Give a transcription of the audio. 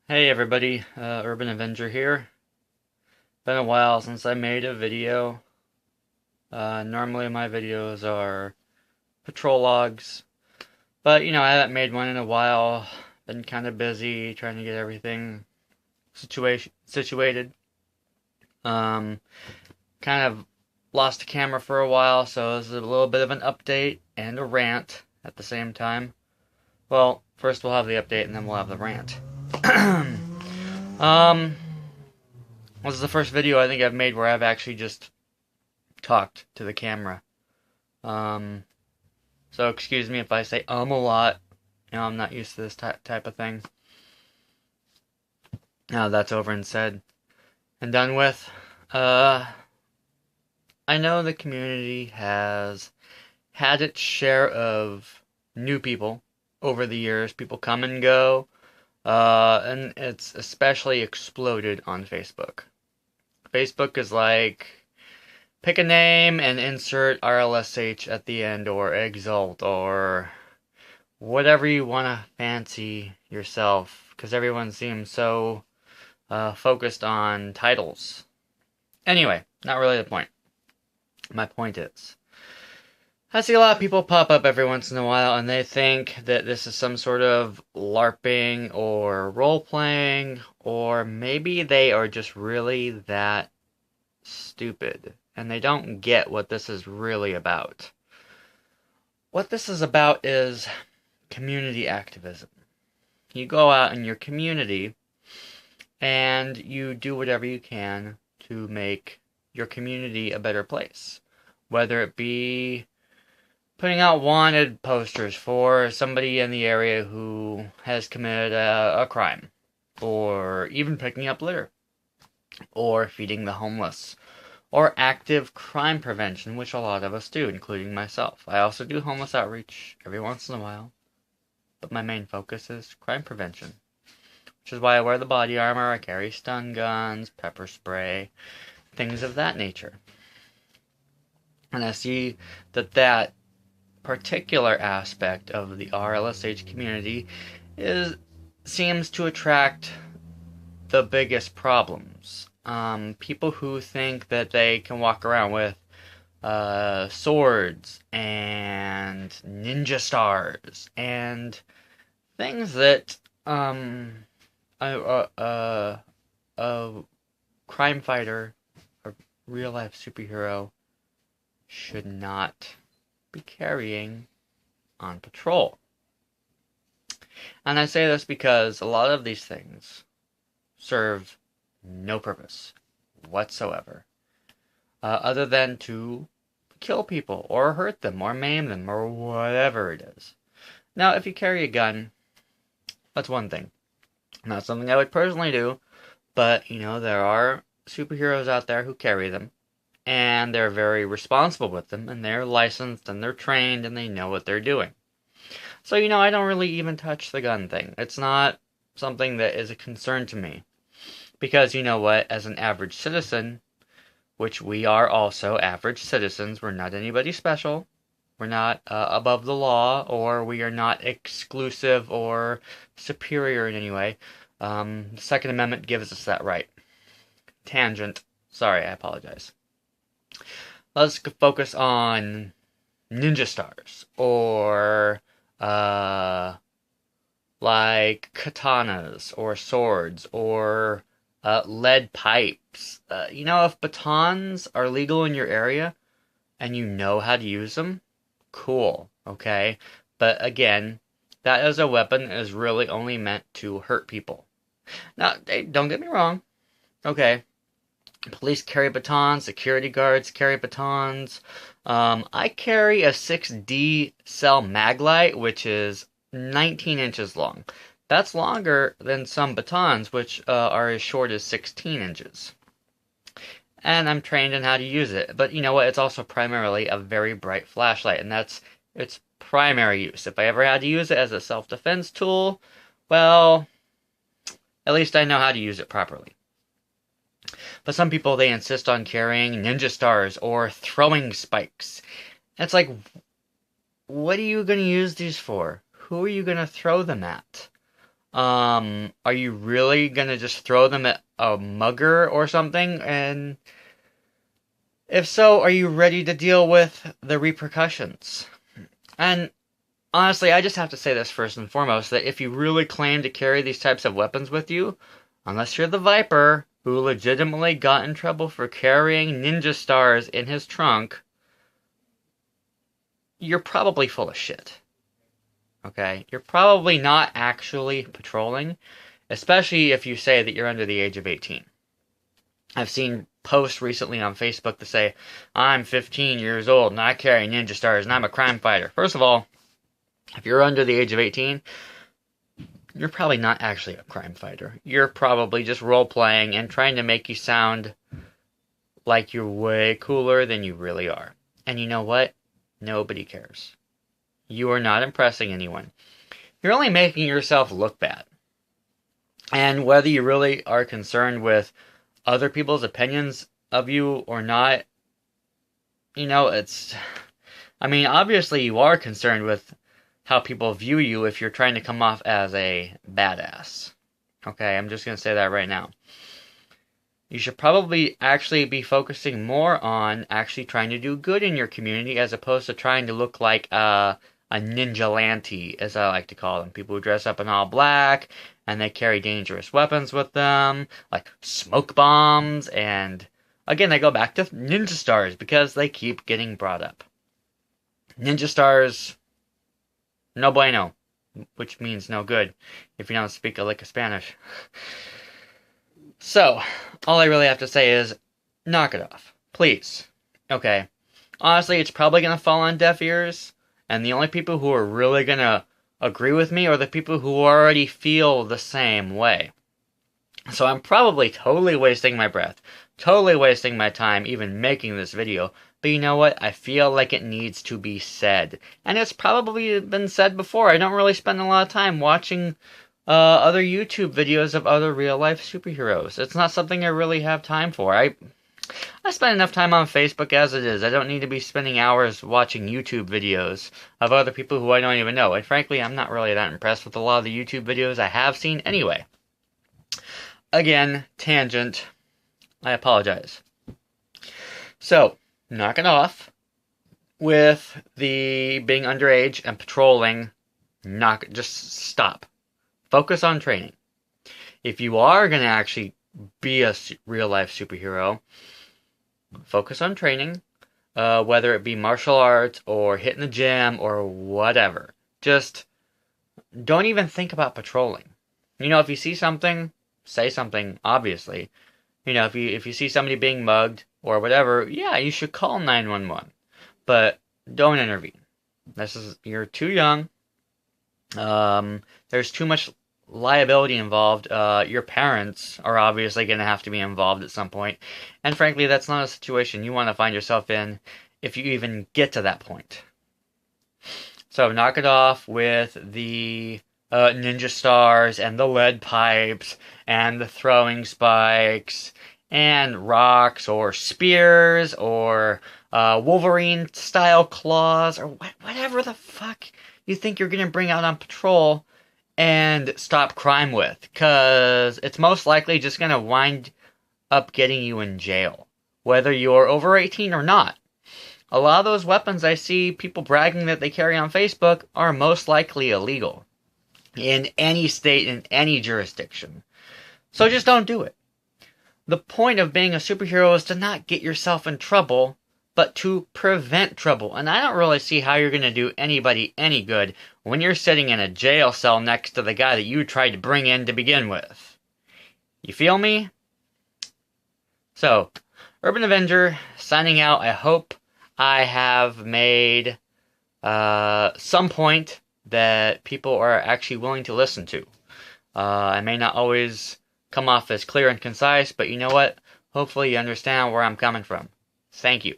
Hey everybody, Urban Avenger here. Been a while since I made a video. Normally my videos are patrol logs, but I haven't made one in a while. Been kind of busy trying to get everything situated. Um, Kind of lost the camera for a while, so this is a little bit of an update and a rant at the same time. Well, first we'll have the update and then we'll have the rant. um, This is the first video I think I've made where I've actually just talked to the camera. Um, so excuse me if I say a lot. I'm not used to this type of thing. Now that's over and said and done with. I know the community has had its share of new people over the years. People come and go. And it's especially exploded on Facebook. Facebook is like, pick a name and insert RLSH at the end, or exalt, or whatever you want to fancy yourself, because everyone seems so focused on titles. Anyway, not really the point. My point is, I see a lot of people pop up every once in a while, and they think that this is some sort of LARPing or role-playing, or maybe they are just really that stupid, and they don't get what this is really about. What this is about is community activism. You go out in your community, and you do whatever you can to make your community a better place. Whether it be putting out wanted posters for somebody in the area who has committed a crime, or even picking up litter, or feeding the homeless, or active crime prevention, which a lot of us do, including myself. I also do homeless outreach every once in a while, but my main focus is crime prevention, which is why I wear the body armor, I carry stun guns, pepper spray, things of that nature. And I see that particular aspect of the RLSH community seems to attract the biggest problems. People who think that they can walk around with swords and ninja stars and things that a crime fighter, a real life superhero, should not be carrying on patrol. And I say this because a lot of these things serve no purpose whatsoever, other than to kill people or hurt them or maim them or whatever it is. Now, if you carry a gun, that's one thing. Not something I would personally do, but there are superheroes out there who carry them, and they're very responsible with them, and they're licensed, and they're trained, and they know what they're doing. So, I don't really even touch the gun thing. It's not something that is a concern to me. Because, you know what, as an average citizen, which we are also average citizens, we're not anybody special, we're not above the law, or we are not exclusive or superior in any way. The Second Amendment gives us that right. Tangent. Sorry, I apologize. Let's focus on ninja stars, or like katanas, or swords, or lead pipes. If batons are legal in your area and you know how to use them, cool, okay? But again, that as a weapon is really only meant to hurt people. Now, don't get me wrong, okay? Police carry batons, security guards carry batons. I carry a 6D cell maglite, which is 19 inches long. That's longer than some batons, which are as short as 16 inches. And I'm trained in how to use it. But you know what? It's also primarily a very bright flashlight, and that's its primary use. If I ever had to use it as a self-defense tool, well, at least I know how to use it properly. But some people, they insist on carrying ninja stars or throwing spikes. It's like, what are you going to use these for? Who are you going to throw them at? Are you really gonna just throw them at a mugger or something? And if so, are you ready to deal with the repercussions? And honestly, I just have to say this first and foremost, that if you really claim to carry these types of weapons with you, unless you're the Viper, who legitimately got in trouble for carrying ninja stars in his trunk, you're probably full of shit. Okay? You're probably not actually patrolling, especially if you say that you're under the age of 18. I've seen posts recently on Facebook that say, I'm 15 years old and I carry ninja stars and I'm a crime fighter. First of all, if you're under the age of 18, you're probably not actually a crime fighter. You're probably just role-playing and trying to make you sound like you're way cooler than you really are. And you know what? Nobody cares. You are not impressing anyone. You're only making yourself look bad. And whether you really are concerned with other people's opinions of you or not, obviously you are concerned with how people view you if you're trying to come off as a badass. Okay, I'm just going to say that right now. You should probably actually be focusing more on actually trying to do good in your community as opposed to trying to look like a ninja-lante, as I like to call them. People who dress up in all black and they carry dangerous weapons with them, like smoke bombs, and again, I go back to ninja stars because they keep getting brought up. Ninja stars, no bueno, which means no good if you don't speak a lick of Spanish. So, all I really have to say is, knock it off. Please. Okay. Honestly, it's probably going to fall on deaf ears, and the only people who are really going to agree with me are the people who already feel the same way. So I'm probably totally wasting my breath, totally wasting my time even making this video, but you know what? I feel like it needs to be said. And it's probably been said before. I don't really spend a lot of time watching other YouTube videos of other real-life superheroes. It's not something I really have time for. I spend enough time on Facebook as it is. I don't need to be spending hours watching YouTube videos of other people who I don't even know. And frankly, I'm not really that impressed with a lot of the YouTube videos I have seen anyway. Again, tangent. I apologize. So, knock it off with the being underage and patrolling. Just stop. Focus on training. If you are going to actually be a real-life superhero, focus on training, whether it be martial arts or hitting the gym or whatever. Just don't even think about patrolling. If you see something, say something, obviously. If you see somebody being mugged or whatever, yeah, you should call 911. But don't intervene. You're too young. There's too much liability involved. Your parents are obviously going to have to be involved at some point. And frankly, that's not a situation you want to find yourself in if you even get to that point. So knock it off with the ninja stars and the lead pipes and the throwing spikes and rocks or spears or Wolverine-style claws or whatever the fuck you think you're going to bring out on patrol and stop crime with, because it's most likely just going to wind up getting you in jail, whether you're over 18 or not. A lot of those weapons I see people bragging that they carry on Facebook are most likely illegal in any state, in any jurisdiction. So just don't do it. The point of being a superhero is to not get yourself in trouble, but to prevent trouble. And I don't really see how you're going to do anybody any good when you're sitting in a jail cell next to the guy that you tried to bring in to begin with. You feel me? So, Urban Avenger, signing out. I hope I have made some point that people are actually willing to listen to. I may not always come off as clear and concise, but you know what? Hopefully you understand where I'm coming from. Thank you.